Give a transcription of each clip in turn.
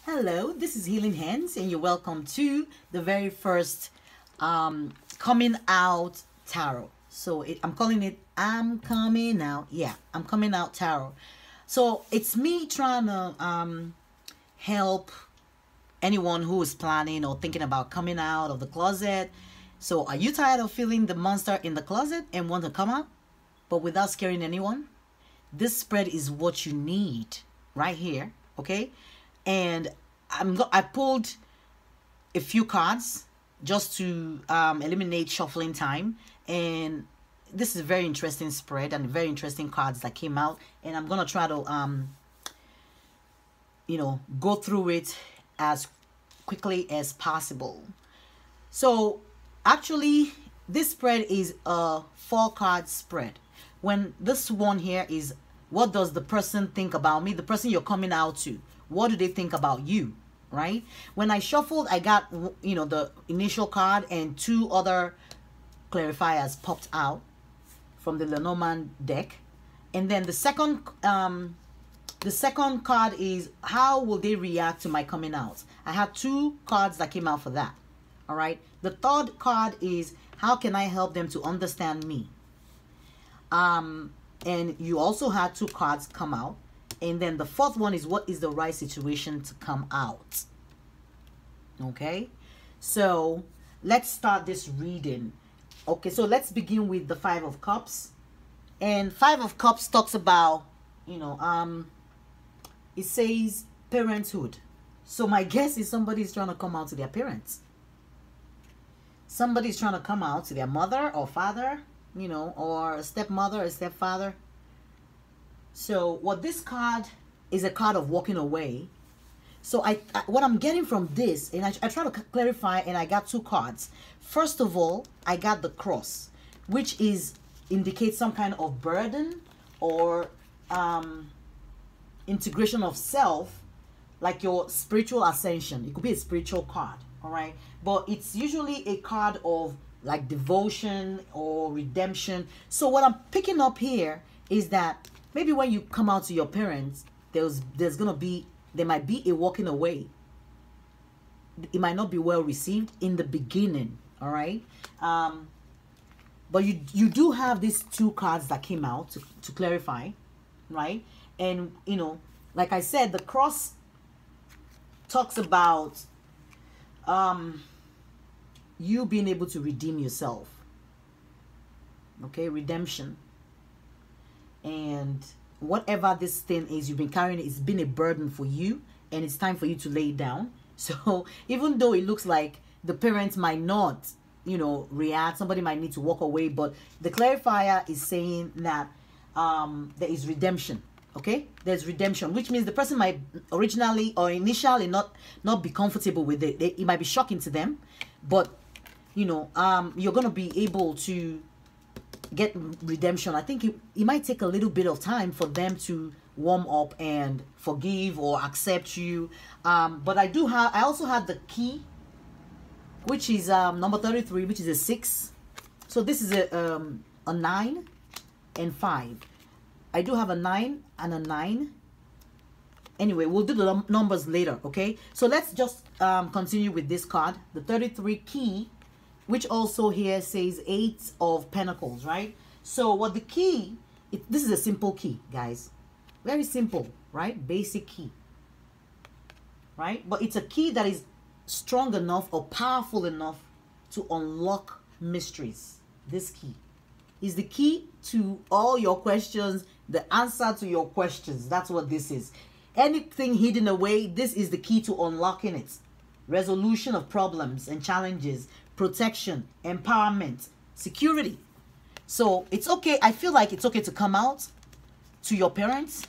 Hello, this is Healing Hands, and you're welcome to the very first coming out tarot. So I'm calling it I'm Coming Out. Yeah, I'm Coming Out Tarot. So it's me trying to help anyone who is planning or thinking about coming out of the closet. So are you tired of feeling the monster in the closet and want to come out, but without scaring anyone? This spread is what you need right here, okay? And I pulled a few cards just to eliminate shuffling time, and this is a very interesting spread and very interesting cards that came out, and I'm gonna try to go through it as quickly as possible. So actually this spread is a 4-card spread. When this one here is, what does the person think about me, the person you're coming out to, what do they think about you, right? When I shuffled, I got the initial card and 2 other clarifiers popped out from the Lenormand deck, and then the second card is, how will they react to my coming out? I had 2 cards that came out for that. All right, the third card is, how can I help them to understand me? And you also had 2 cards come out. And then the fourth one is, what is the right situation to come out? Okay, so let's start this reading. Okay, so let's begin with the 5 of Cups. And 5 of Cups talks about, it says parenthood. So my guess is somebody's trying to come out to their parents. Somebody's trying to come out to their mother or father, or a stepmother or stepfather. So what this card is, a card of walking away. So what I'm getting from this, and I try to clarify, and I got 2 cards. First of all, I got the cross, which indicates some kind of burden or integration of self, like your spiritual ascension. It could be a spiritual card, all right? But it's usually a card of like devotion or redemption. So what I'm picking up here is that maybe when you come out to your parents, there might be a walking away. It might not be well received in the beginning, all right? But you do have these 2 cards that came out to clarify, right? And, like I said, the cross talks about you being able to redeem yourself. Okay, redemption. And whatever this thing is you've been carrying, it's been a burden for you, and it's time for you to lay it down. So even though it looks like the parents might not, react, somebody might need to walk away, but the clarifier is saying that there is redemption. Okay, there's redemption, which means the person might originally or initially not be comfortable with it. It might be shocking to them, but you're gonna be able to get redemption. I think it might take a little bit of time for them to warm up and forgive or accept you. But I also had the key, which is number 33, which is a 6. So this is a 9 and 5. I do have a 9 and a 9. Anyway, we'll do the numbers later, okay? So let's just continue with this card, the 33 key, which also here says 8 of Pentacles, right? So what the key, this is a simple key, guys. Very simple, right? Basic key, right? But it's a key that is strong enough or powerful enough to unlock mysteries. This key is the key to all your questions, the answer to your questions. That's what this is. Anything hidden away, this is the key to unlocking it. Resolution of problems and challenges, protection, empowerment, security. So it's okay. I feel like it's okay to come out to your parents.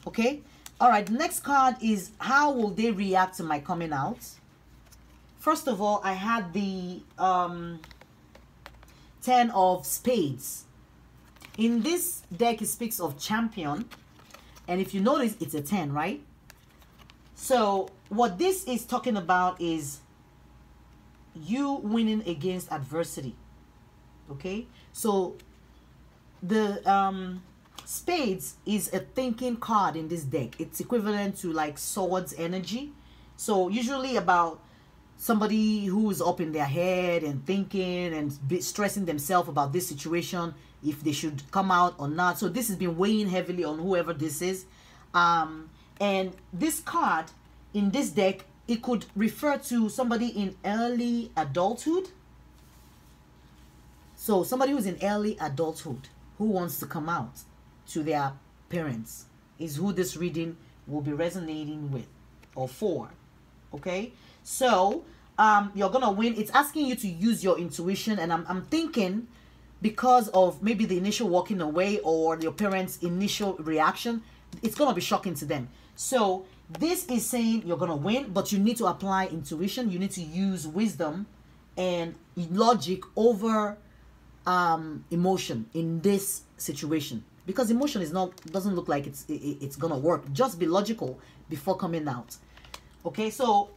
Okay. All right. The next card is, how will they react to my coming out? First of all, I had the 10 of Spades. In this deck, it speaks of champion. And if you notice, it's a 10, right? So what this is talking about is you winning against adversity. Okay? So the Spades is a thinking card in this deck. It's equivalent to like swords energy. So usually about somebody who is up in their head and thinking and stressing themselves about this situation, if they should come out or not. So this has been weighing heavily on whoever this is. And this card in this deck, it could refer to somebody in early adulthood. So somebody who's in early adulthood who wants to come out to their parents is who this reading will be resonating with or for. Okay, so you're gonna win. It's asking you to use your intuition, and I'm thinking because of maybe the initial walking away or your parents' initial reaction, it's gonna be shocking to them. So this is saying you're gonna win, but you need to apply intuition. You need to use wisdom and logic over emotion in this situation, because emotion doesn't look like it's gonna work. Just be logical before coming out. Okay, so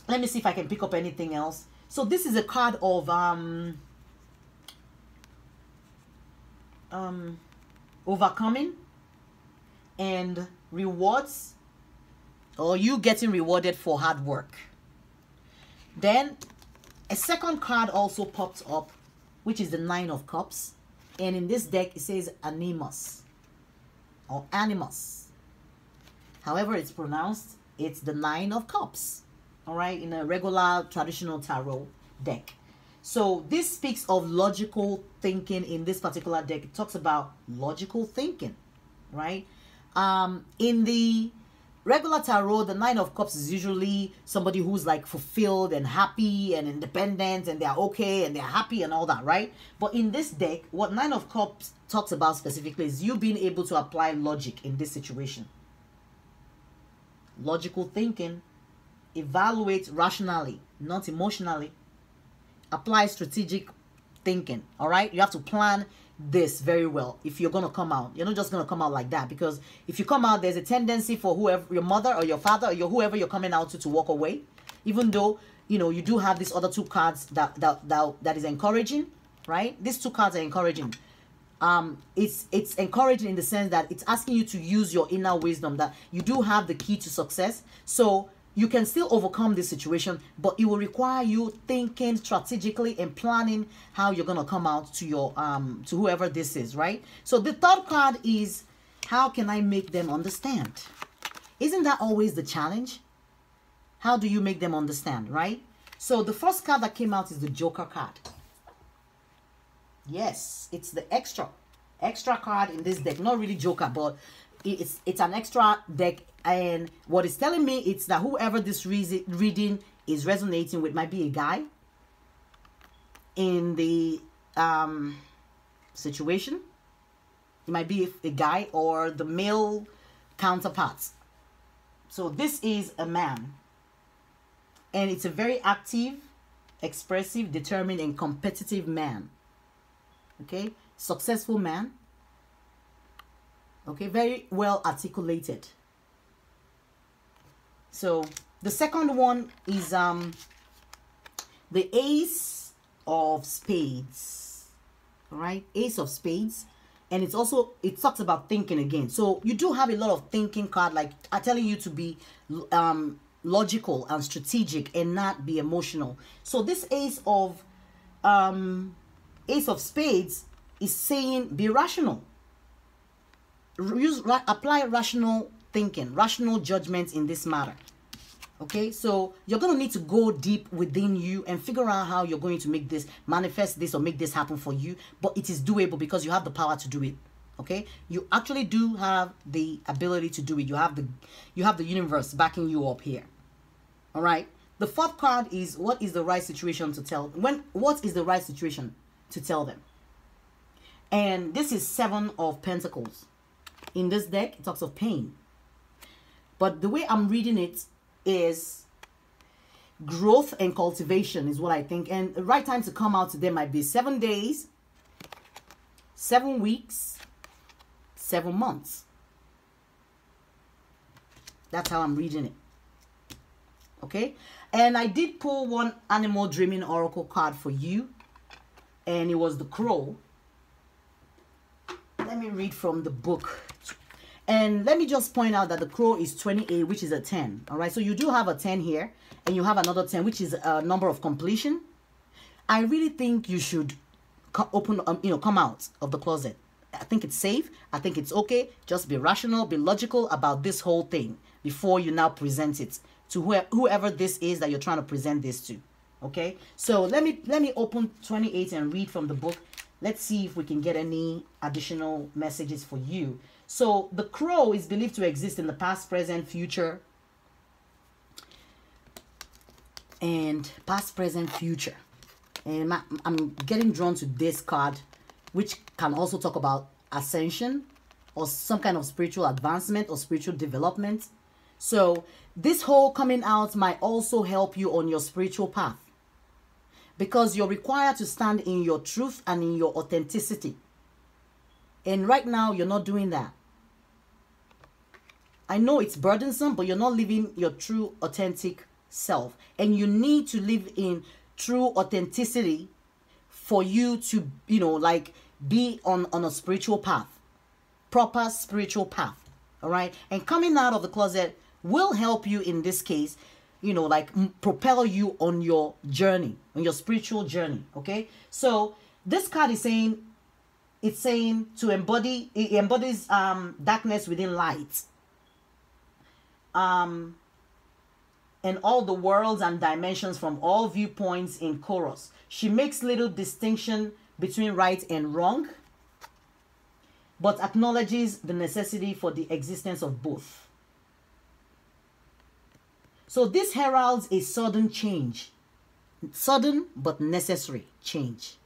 let me see if I can pick up anything else. So this is a card of overcoming and rewards, or you getting rewarded for hard work. Then a second card also pops up, which is the Nine of Cups, and in this deck it says animus or animus, however it's pronounced. It's the Nine of Cups, all right, in a regular traditional tarot deck. So this speaks of logical thinking. In this particular deck, it talks about logical thinking, right? In the regular tarot, the Nine of Cups is usually somebody who's like fulfilled and happy and independent, and they're okay and they're happy and all that, right? But in this deck, what Nine of Cups talks about specifically is you being able to apply logic in this situation. Logical thinking, evaluate rationally, not emotionally. Apply strategic thinking, all right? You have to plan this very well if you're going to come out. You're not just going to come out like that, because if you come out, there's a tendency for whoever, your mother or your father or whoever you're coming out to walk away, even though, you know, you do have these other two cards that is encouraging, right? These two cards are encouraging. It's encouraging in the sense that it's asking you to use your inner wisdom, that you do have the key to success. So you can still overcome this situation, but it will require you thinking strategically and planning how you're going to come out to your to whoever this is, right? So the third card is, how can I make them understand? Isn't that always the challenge? How do you make them understand, right? So the first card that came out is the Joker card. Yes, it's the extra card in this deck. Not really Joker, but it's an extra deck. And what it's telling me, it's that whoever this reading is resonating with might be a guy in the situation. It might be a guy or the male counterparts. So this is a man, and it's a very active, expressive, determined, and competitive man. Okay, successful man. Okay, very well articulated. So the second one is the Ace of Spades. All right, Ace of Spades. And it's also, it talks about thinking again. So you do have a lot of thinking card, like I'm telling you to be logical and strategic and not be emotional. So this Ace of Spades is saying be rational. Apply rational thinking, rational judgments in this matter. Okay, so you're going to need to go deep within you and figure out how you're going to make this, manifest this, or make this happen for you. But it is doable because you have the power to do it. Okay, you actually do have the ability to do it. You have the universe backing you up here. All right. The fourth card is, what is the right situation to tell? What is the right situation to tell them? And this is Seven of Pentacles. In this deck, it talks of pain. But the way I'm reading it is growth and cultivation is what I think. And the right time to come out to them might be 7 days, 7 weeks, 7 months. That's how I'm reading it. Okay. And I did pull one animal dreaming oracle card for you. And it was the crow. Let me read from the book. And let me just point out that the crow is 28, which is a 10. All right, so you do have a 10 here, and you have another 10, which is a number of completion. I really think you should come out of the closet. I think it's safe. I think it's okay. Just be rational, be logical about this whole thing before you now present it to whoever this is that you're trying to present this to. Okay, so let me open 28 and read from the book. Let's see if we can get any additional messages for you. So the crow is believed to exist in the past, present, future, and past, present, future. And I'm getting drawn to this card, which can also talk about ascension or some kind of spiritual advancement or spiritual development. So this whole coming out might also help you on your spiritual path, because you're required to stand in your truth and in your authenticity. And right now, you're not doing that. I know it's burdensome, but you're not living your true, authentic self. And you need to live in true authenticity for you to, like be on a spiritual path, proper spiritual path. All right. And coming out of the closet will help you in this case, like propel you on your journey, on your spiritual journey. Okay. So this card is saying, to embody, it embodies darkness within light. And all the worlds and dimensions from all viewpoints in chorus. She makes little distinction between right and wrong, but acknowledges the necessity for the existence of both. So this heralds a sudden change. Sudden but necessary change.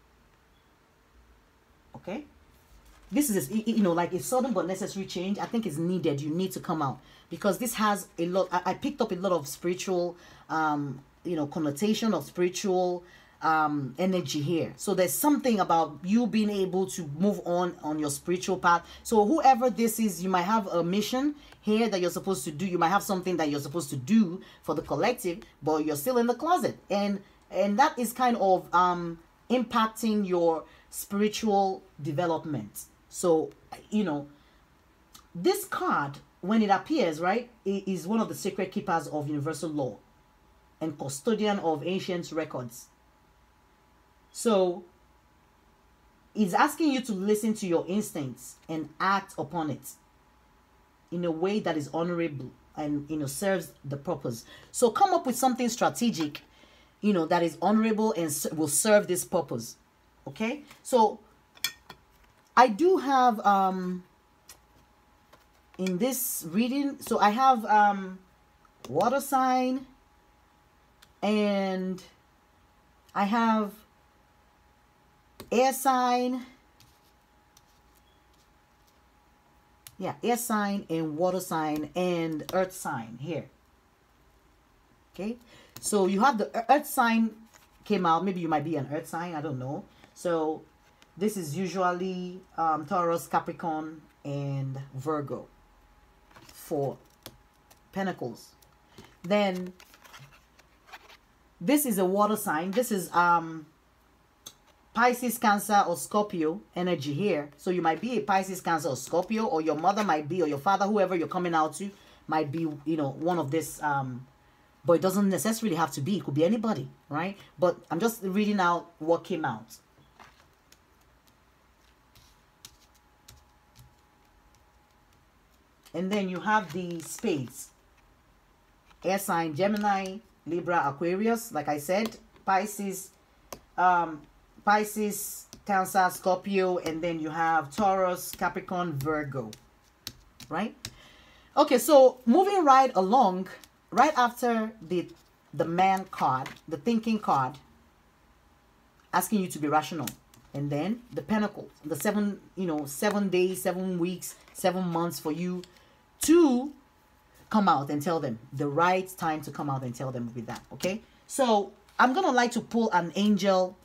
Okay? This is, like a sudden but necessary change. I think is needed. You need to come out, because this has a lot. I picked up a lot of spiritual, connotation of spiritual energy here. So there's something about you being able to move on your spiritual path. So whoever this is, you might have a mission here that you're supposed to do. You might have something that you're supposed to do for the collective, but you're still in the closet, and that is kind of impacting your spiritual development. So, this card, when it appears, right, it is one of the sacred keepers of universal law and custodian of ancient records. So, it's asking you to listen to your instincts and act upon it in a way that is honorable and, serves the purpose. So, come up with something strategic, that is honorable and will serve this purpose. Okay? So, I do have, in this reading, so I have water sign, and I have air sign. Yeah, air sign and water sign and earth sign here. Okay, so you have the earth sign came out. Maybe you might be an earth sign. I don't know. So this is usually Taurus, Capricorn, and Virgo for Pentacles. Then this is a water sign. This is Pisces, Cancer, or Scorpio energy here. So you might be a Pisces, Cancer, or Scorpio, or your mother might be, or your father, whoever you're coming out to, might be, one of this. But it doesn't necessarily have to be. It could be anybody, right? But I'm just reading out what came out. And then you have the spades. Air sign, Gemini, Libra, Aquarius. Like I said, Pisces, Cancer, Scorpio. And then you have Taurus, Capricorn, Virgo. Right? Okay, so moving right along, right after the man card, the thinking card, asking you to be rational. And then the Pentacles, the 7 days, 7 weeks, 7 months for you to come out and tell them the right time to come out and tell them with that. Okay, so I'm gonna like to pull an angel,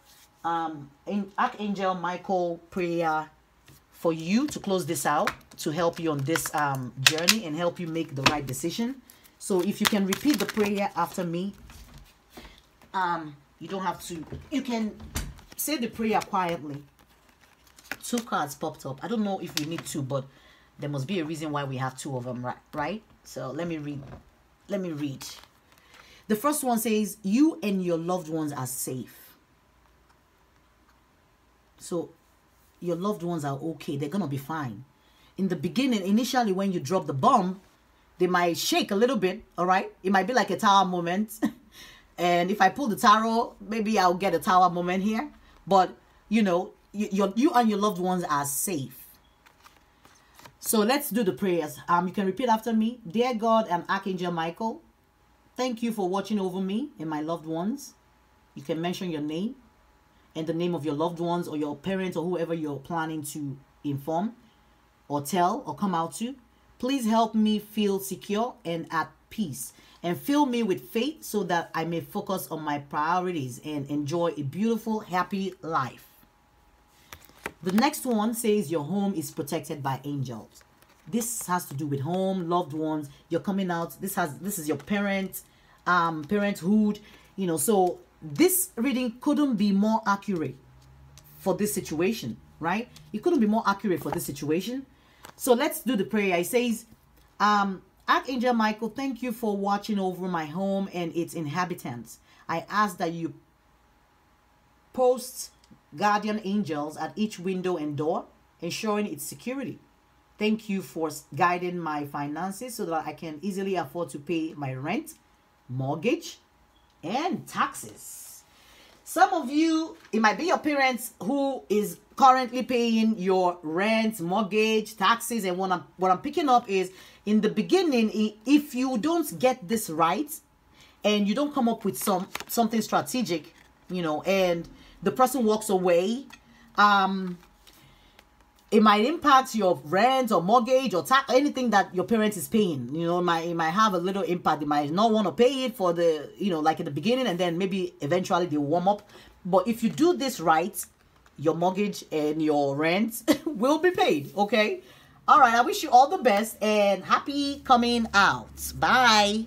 Archangel Michael prayer for you to close this out, to help you on this journey and help you make the right decision. So if you can repeat the prayer after me, you don't have to, you can say the prayer quietly. 2 cards popped up. I don't know if you need to, but There must be a reason why we have two of them, right? So let me read. The first one says, you and your loved ones are safe. So your loved ones are okay. They're going to be fine. In the beginning, initially, when you drop the bomb, they might shake a little bit, all right? It might be like a tower moment. And if I pull the tarot, maybe I'll get a tower moment here. But, you know, you and your loved ones are safe. So let's do the prayers. You can repeat after me. Dear God and Archangel Michael, thank you for watching over me and my loved ones. You can mention your name and the name of your loved ones or your parents or whoever you're planning to inform or tell or come out to. Please help me feel secure and at peace, and fill me with faith so that I may focus on my priorities and enjoy a beautiful, happy life. The next one says your home is protected by angels. This has to do with home, loved ones. You're coming out. This is your parenthood. You know, so this reading couldn't be more accurate for this situation, right? It couldn't be more accurate for this situation. So let's do the prayer. It says, Archangel Michael, thank you for watching over my home and its inhabitants. I ask that you post guardian angels at each window and door, ensuring its security. Thank you for guiding my finances so that I can easily afford to pay my rent, mortgage, and taxes. Some of you, it might be your parents who is currently paying your rent, mortgage, taxes, and what I'm picking up is, in the beginning, if you don't get this right and you don't come up with something strategic, you know, and the person walks away, it might impact your rent or mortgage or tax, anything that your parent is paying. You know, it might have a little impact. They might not want to pay it for the, you know, like in the beginning, and then maybe eventually they warm up. But if you do this right, your mortgage and your rent will be paid, okay? All right, I wish you all the best and happy coming out. Bye.